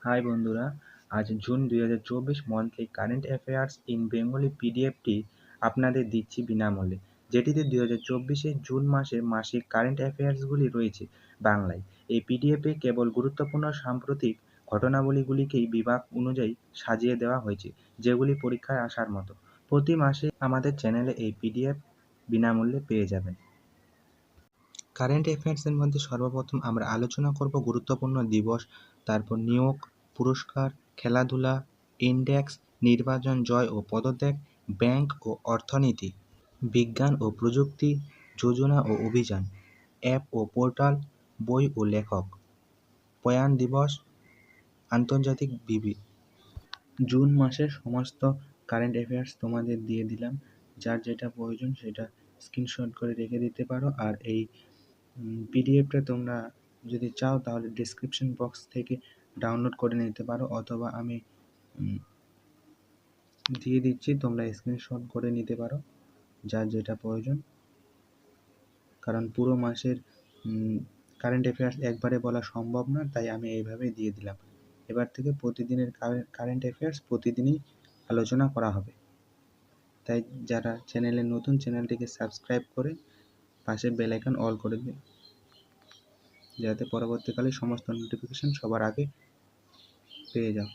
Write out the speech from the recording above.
High বন্ধুরা, আজ June 2024 monthly current affairs in Bengali পিডিএফটি আপনাদের দিচ্ছি বিনামূল্যে, যেটিতে 2024 জুন মাসের মাসিক কারেন্ট অ্যাফেয়ার্সগুলি রয়েছে বাংলায়। এই পিডিএফে কেবল গুরুত্বপূর্ণ সাম্প্রতিক ঘটনাবলীগুলিকেই বিভাগ অনুযায়ী সাজিয়ে দেওয়া হয়েছে, যেগুলি পরীক্ষায় আসার মতো। প্রতি মাসে আমাদের চ্যানেলে এই পিডিএফ বিনামূল্যে পেয়ে যাবেন। কারেন্ট অ্যাফেয়ার্সের মধ্যে সর্বপ্রথম আমরা আলোচনা করব গুরুত্বপূর্ণ দিবস, তারপর নিয়োগ, পুরস্কার, খেলাধুলা, ইন্ডেক্স, নির্বাচন, জয় ও পদত্যাগ, ব্যাংক ও অর্থনীতি, বিজ্ঞান ও প্রযুক্তি, যোজনা ও অভিযান, অ্যাপ ও পোর্টাল, বই ও লেখক, প্রয়াণ দিবস, আন্তর্জাতিক বিবি। জুন মাসের সমস্ত কারেন্ট অ্যাফেয়ার্স তোমাদের দিয়ে দিলাম। যার যেটা প্রয়োজন সেটা স্ক্রিনশট করে রেখে দিতে পারো। আর এই পিডিএফটা তোমরা যদি চাও তাহলে ডেসক্রিপশন বক্স থেকে ডাউনলোড করে নিতে পারো, অথবা আমি দিয়ে দিচ্ছি, তোমরা স্ক্রিনশট করে নিতে পারো যার যেটা প্রয়োজন। কারণ পুরো মাসের কারেন্ট অ্যাফেয়ার্স একবারে বলা সম্ভব না, তাই আমি এইভাবেই দিয়ে দিলাম। এবার থেকে প্রতিদিনের কারেন্ট অ্যাফেয়ার্স প্রতিদিনই আলোচনা করা হবে। তাই যারা চ্যানেলে নতুন, চ্যানেলটিকে সাবস্ক্রাইব করে পাশে বেল আইকন অল করে দিন, যাতে পরবর্তীকালে সমস্ত নোটিফিকেশন সবার আগে পেয়ে যাও।